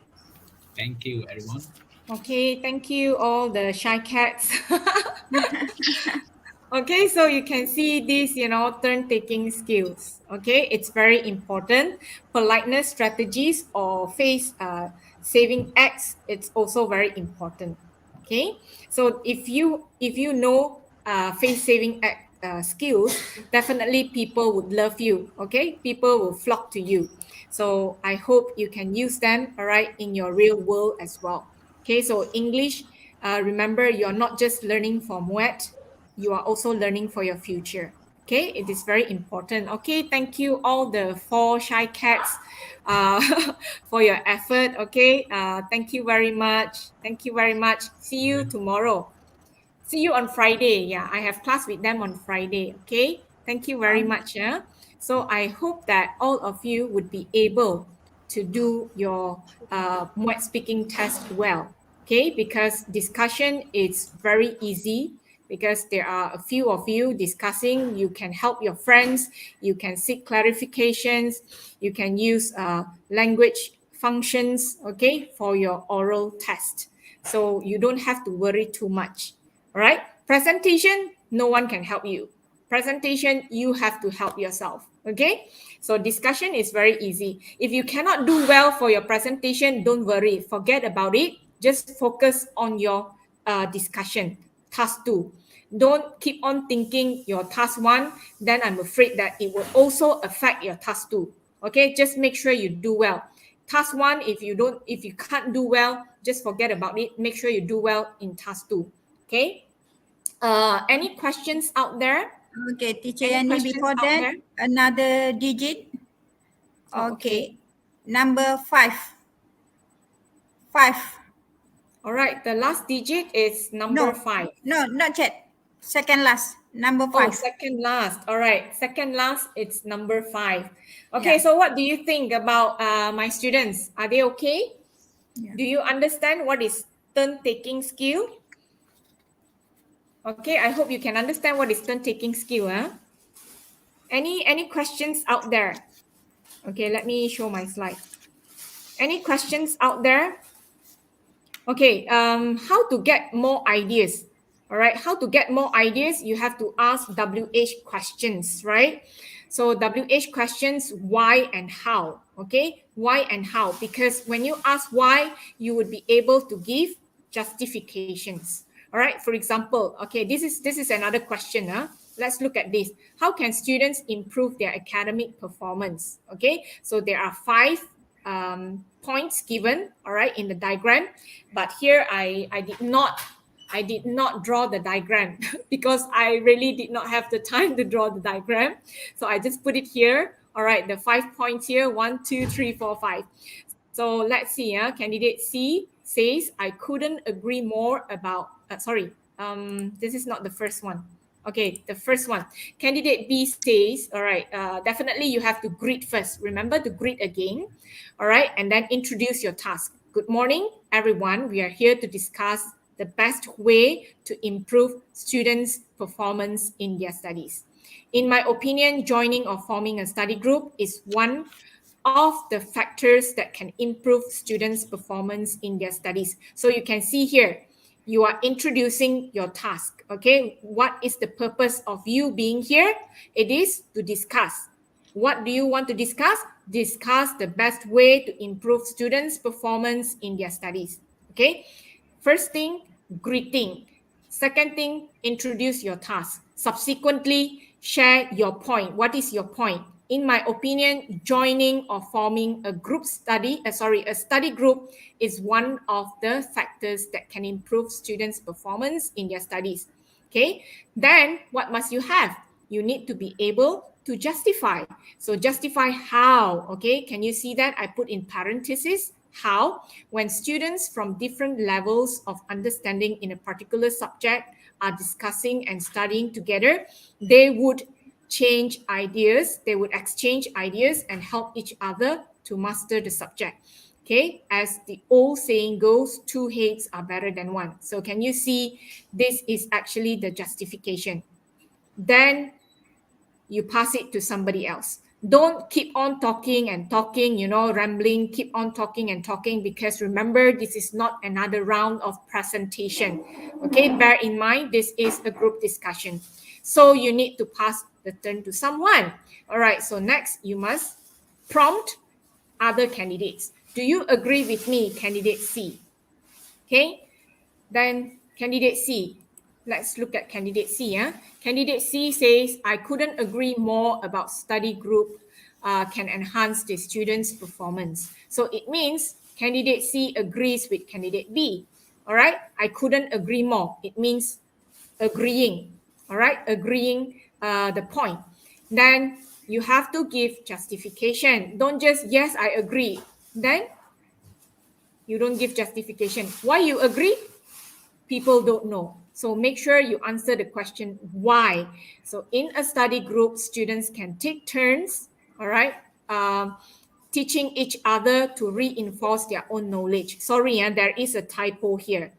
Thank you, everyone. Okay, thank you all the shy cats. Okay, so you can see these, turn-taking skills. Okay, it's very important. Politeness strategies or face-saving acts, it's also very important. Okay, so if you know face-saving act skills, definitely people would love you. Okay, people will flock to you. So I hope you can use them, all right, in your real world as well. Okay, so English, remember, you're not just learning for Muet, you are also learning for your future. Okay, it is very important. Okay, thank you all the 4 shy cats for your effort. Okay, thank you very much. Thank you very much. See you tomorrow. See you on Friday. Yeah, I have class with them on Friday. Okay, thank you very much. Yeah. So I hope that all of you would be able to do your Muet speaking test well. Okay, because discussion is very easy because there are a few of you discussing. You can help your friends. You can seek clarifications. You can use language functions, okay, for your oral test. So you don't have to worry too much. All right. Presentation, no one can help you. Presentation, you have to help yourself. Okay. So discussion is very easy. If you cannot do well for your presentation, don't worry. Forget about it. Just focus on your discussion. Task 2. Don't keep on thinking your task 1. Then I'm afraid that it will also affect your task 2. Okay. Just make sure you do well. Task 1, if you can't do well, just forget about it. Make sure you do well in task 2. Okay. Any questions out there? Okay, Teacher Any Yenny, questions before out that, there? another digit. Oh, Okay. Number 5. 5. All right. The last digit is number 5. No, not yet. Second last. Number 5. Oh, second last. All right. Second last, it's number 5. Okay. Yeah. So what do you think about my students? Are they okay? Yeah. Do you understand what is turn-taking skill? Okay. I hope you can understand what is turn-taking skill. Any questions out there? Okay. Let me show my slide. Any questions out there? Okay, how to get more ideas? All right, how to get more ideas? You have to ask WH questions, right? So WH questions, why and how, okay? Why and how, because when you ask why, you would be able to give justifications. All right, for example, okay, this is another question. Let's look at this. How can students improve their academic performance? Okay, so there are 5 points given, all right, in the diagram, but here I did not draw the diagram because I really did not have the time to draw the diagram. So I just put it here. All right, the 5 points here, 1, 2, 3, 4, 5. So let's see. Candidate C says, I couldn't agree more about, this is not the first one. Okay, the first one. Candidate B says, all right, definitely you have to greet first. Remember to greet again. All right, and then introduce your task. Good morning, everyone. We are here to discuss the best way to improve students' performance in their studies. In my opinion, joining or forming a study group is one of the factors that can improve students' performance in their studies. So you can see here, you are introducing your task, okay? What is the purpose of you being here? It is to discuss. What do you want to discuss? Discuss the best way to improve students' performance in their studies, okay? First thing, greeting. Second thing, introduce your task. Subsequently, share your point. What is your point? In my opinion, joining or forming a study group is one of the factors that can improve students' performance in their studies. Okay, then what must you have? You need to be able to justify. So justify how, okay? Can you see that? I put in parentheses, how? When students from different levels of understanding in a particular subject are discussing and studying together, they would exchange ideas and help each other to master the subject. Okay, as the old saying goes, two heads are better than one. So can you see this is actually the justification? Then you pass it to somebody else. Don't keep on talking and talking, rambling, keep on talking and talking, because remember, this is not another round of presentation. Okay, bear in mind, this is a group discussion. So you need to pass the turn to someone. All right, so next you must prompt other candidates. Do you agree with me, candidate C? Okay, then candidate C. Let's look at candidate C. Candidate C says, I couldn't agree more about study group can enhance the students' performance. So it means candidate C agrees with candidate B. All right, I couldn't agree more. It means agreeing. All right, agreeing the point. Then you have to give justification. Don't just, yes, I agree. Then you don't give justification. Why you agree? People don't know. So make sure you answer the question, why? So in a study group, students can take turns, all right, teaching each other to reinforce their own knowledge. Sorry, there is a typo here.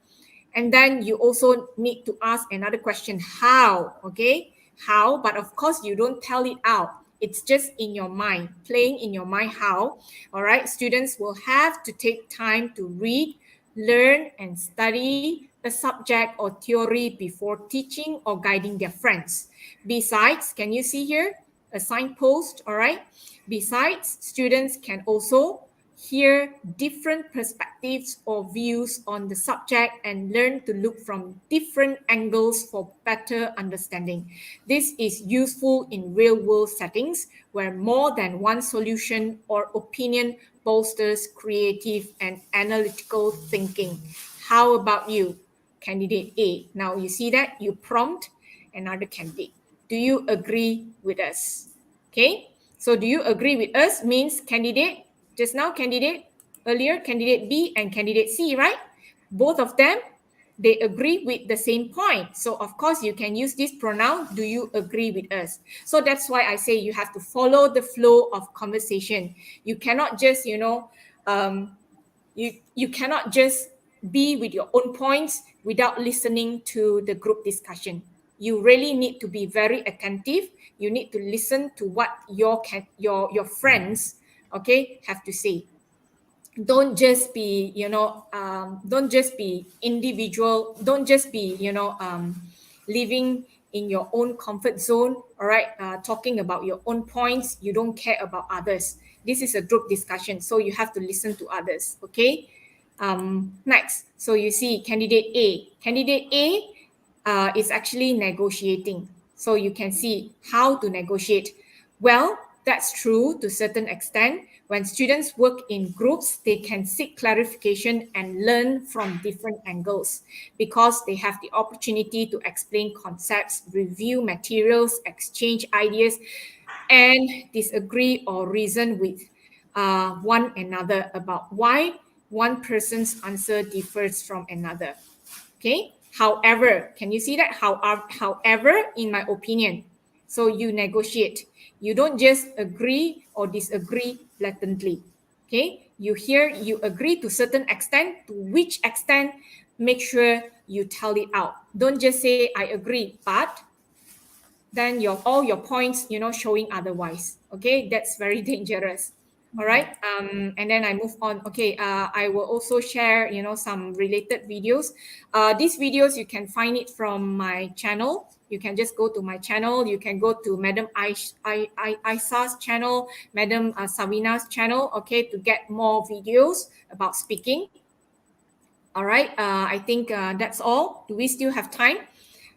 And then you also need to ask another question, how, okay? How, but of course you don't tell it out. It's just in your mind, playing in your mind how, all right? Students will have to take time to read, learn, and study a subject or theory before teaching or guiding their friends. Besides, can you see here a signpost, all right? Besides, students can also hear different perspectives or views on the subject and learn to look from different angles for better understanding. This is useful in real-world settings where more than one solution or opinion bolsters creative and analytical thinking. How about you, candidate A? Now you see that you prompt another candidate. Do you agree with us? Okay, so do you agree with us means candidate, just now candidate, earlier candidate B and candidate C, right? Both of them, they agree with the same point. So of course you can use this pronoun, do you agree with us? So that's why I say you have to follow the flow of conversation. You cannot just, you cannot just be with your own points without listening to the group discussion. You really need to be very attentive. You need to listen to what your friends, okay, have to say. Don't just be, don't just be individual. Don't just be, living in your own comfort zone, all right, talking about your own points. You don't care about others. This is a group discussion, so you have to listen to others, okay? Next, so you see candidate A. Candidate A is actually negotiating. So you can see how to negotiate. Well, that's true to a certain extent. When students work in groups, they can seek clarification and learn from different angles because they have the opportunity to explain concepts, review materials, exchange ideas, and disagree or reason with one another about why one person's answer differs from another. Okay. However, can you see that? However, in my opinion, so you negotiate. You don't just agree or disagree blatantly. Okay. You agree to certain extent. To which extent make sure you tell it out. Don't just say, I agree, but then all your points, showing otherwise. Okay, that's very dangerous. All right. And then I move on. Okay. I will also share, some related videos. These videos, you can find it from my channel. You can just go to my channel. You can go to Madam Aisa's channel, Madam Savina's channel, okay, to get more videos about speaking. All right. I think that's all. Do we still have time?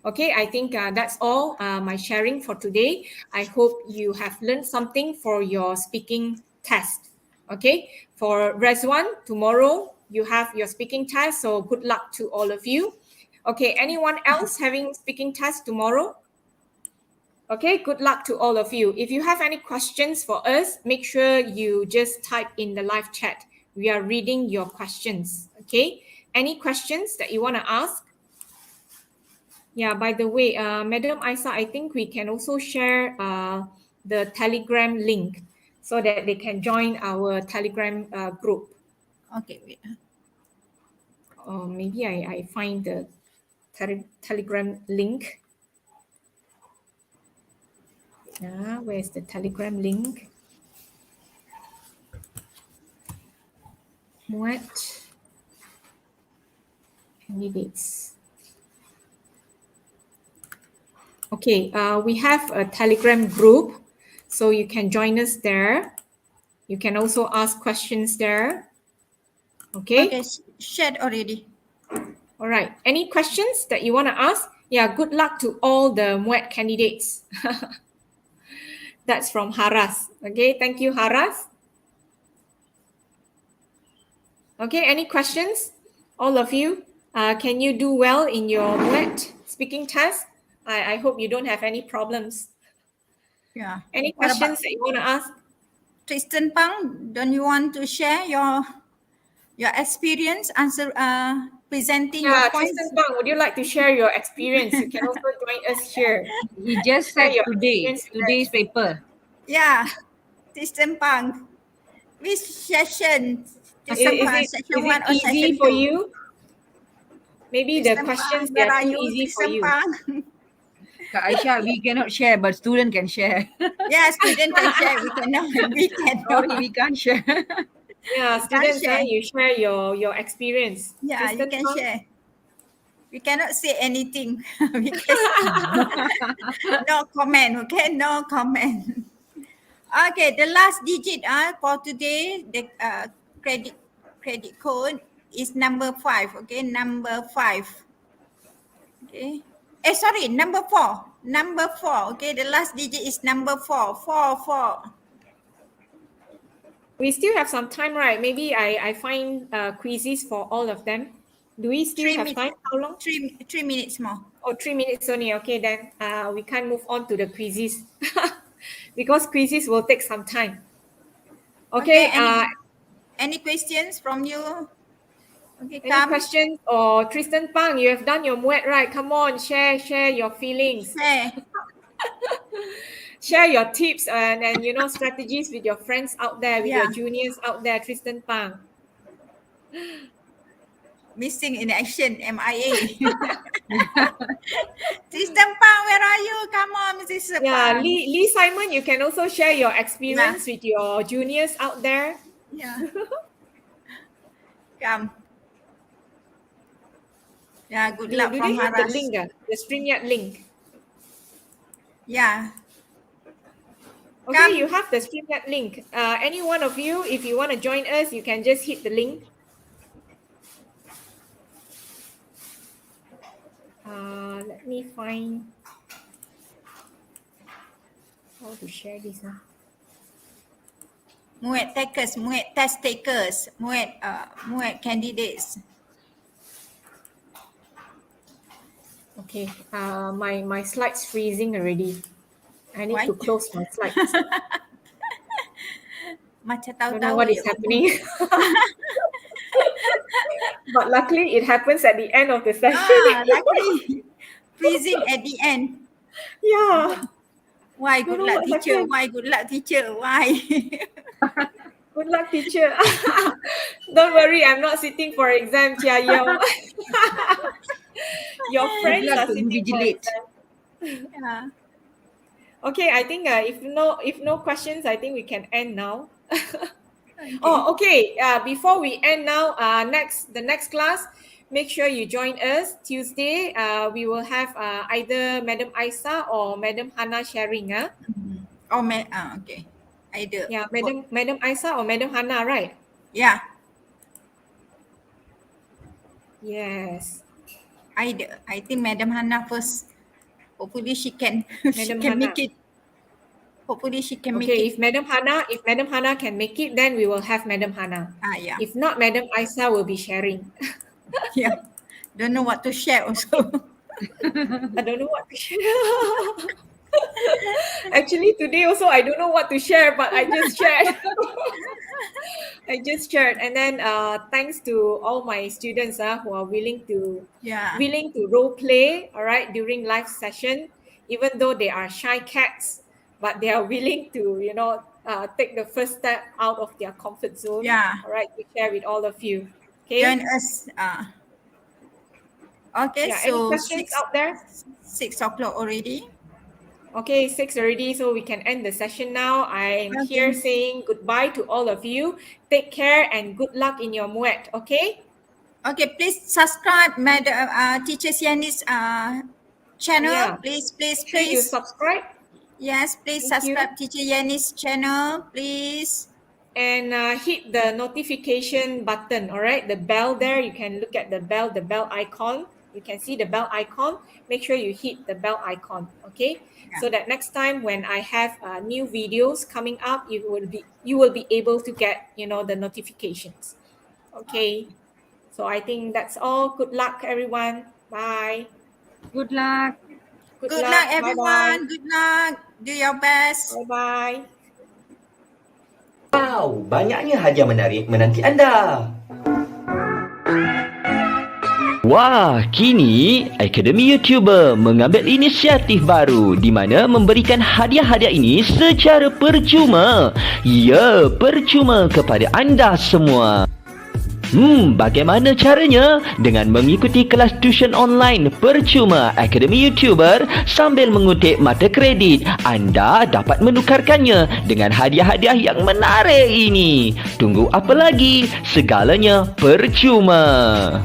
Okay, I think that's all my sharing for today. I hope you have learned something for your speaking test. Okay, for Rezwan, tomorrow you have your speaking test, so good luck to all of you. Okay, anyone else having speaking test tomorrow? Okay, good luck to all of you. If you have any questions for us, make sure you just type in the live chat. We are reading your questions. Okay, any questions that you want to ask? Yeah, by the way, Madam Aisa, I think we can also share the Telegram link so that they can join our Telegram group. Okay, wait. Maybe I find the Telegram link. Yeah, where's the Telegram link? Muet candidates. Okay, we have a Telegram group, so you can join us there. You can also ask questions there. Okay. Okay, shared already. All right. Any questions that you want to ask? Yeah, good luck to all the Muet candidates. That's from Haras. Okay, thank you, Haras. Okay, any questions? All of you, can you do well in your Muet speaking test? I hope you don't have any problems. Yeah. Any questions that you want to ask? Tristan Pang, don't you want to share your experience presenting your points? Tristan Pang, would you like to share your experience? You can also join us here. He just said today's paper. Yeah, Tristan Pang. Which session? Tristan Pang, session 1 or session 2? Easy for you? Maybe Tristan the questions Pang, are too easy for you. Kak Aisha, we cannot share, but student can share. Yeah, student can share. We cannot. Sorry, we can't share. Yeah, students, you share your experience. Yeah, Tristan you can Pang? share. We cannot say anything because no comment. Okay, no comment. Okay, the last digit for today, the credit code is number 5. Okay, number 5. Okay. Sorry, number 4. Number 4. Okay, the last digit is number 4. 4. We still have some time, right? Maybe I find quizzes for all of them. Do we still have time? How long? 3 minutes more. Oh, 3 minutes only. Okay, then we can't move on to the quizzes because quizzes will take some time. Okay. Any questions from you? Okay, any questions? Or Tristan Pang, you have done your Muet, right? Come on, share your feelings. Share your tips and strategies with your friends out there, with your juniors out there. Tristan Pang. Missing in action, MIA. Tristan Pang, where are you? Come on, Mrs. Pang. Yeah, Lee Simon, you can also share your experience with your juniors out there. Yeah. Come. Yeah, good luck from Haras. Haras. The link, the StreamYard link. Yeah. Okay, you have the StreamYard link. Any one of you, if you want to join us, you can just hit the link. Let me find how to share this. Muet takers, Muet test takers, Muet candidates. Okay, my slides freezing already. I need to close my slides. Macam I don't know what is happening. But luckily, it happens at the end of the session. Luckily, freezing at the end. Yeah. Why good luck, teacher? Why good luck, teacher? Why? Good luck, teacher. Don't worry, I'm not sitting for exam, Chia Yong. Your friends Good luck are to sitting for invigilate. exam. Yeah. Okay, I think if no questions, I think we can end now. Okay. Oh, okay. Before we end now, the next class, make sure you join us Tuesday. We will have either Madam Aisa or Madam Hana sharing. Oh, okay. Either. Yeah, Madam Aisa or Madam Hana, right? Yeah. Yes. Either. I think Madam Hana first. Hopefully she can Madam Hana. make it. Hopefully she can make Okay, it. if Madam Hana can make it, then we will have Madam Hana. Yeah. If not, Madam Aisa will be sharing. Yeah. Don't know what to share also. I don't know what to share. Actually, today also I don't know what to share, but I just shared. And then thanks to all my students who are willing to role play, all right, during live session, even though they are shy cats, but they are willing to take the first step out of their comfort zone. Yeah. All right, to share with all of you. Okay. Join us. Okay, Yeah, any so questions out there? 6 o'clock already. Okay, 6 already, so we can end the session now. I'm here saying goodbye to all of you. Take care and good luck in your Muet, okay? Okay, please subscribe Teacher Yenny's channel. Yeah. Please. Sure you subscribe. Yes, please Thank you. subscribe Teacher Yenny's channel, please. And hit the notification button, all right? The bell there, you can look at the bell icon. You can see the bell icon. Make sure you hit the bell icon, okay? Yeah. So that next time when I have new videos coming up, you will be able to get the notifications. Okay. So I think that's all. Good luck, everyone. Bye. Good luck. Good luck, everyone. Bye-bye. Good luck. Do your best. Bye-bye. Wow, banyaknya hadiah menarik menanti anda. Wah, kini Akademi YouTuber mengambil inisiatif baru di mana memberikan hadiah-hadiah ini secara percuma. Ya, percuma kepada anda semua. Bagaimana caranya? Dengan mengikuti kelas tuition online percuma Akademi YouTuber sambil mengutip mata kredit, anda dapat menukarkannya dengan hadiah-hadiah yang menarik ini. Tunggu apa lagi? Segalanya percuma.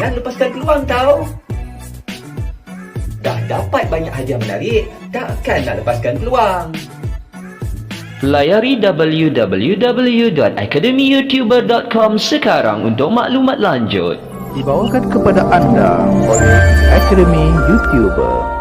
Jangan lepaskan peluang tau. Dah dapat banyak hadiah menarik, takkan nak lepaskan peluang. Layari www.academyyoutuber.com sekarang untuk maklumat lanjut. Dibawakan kepada anda oleh Akademi YouTuber.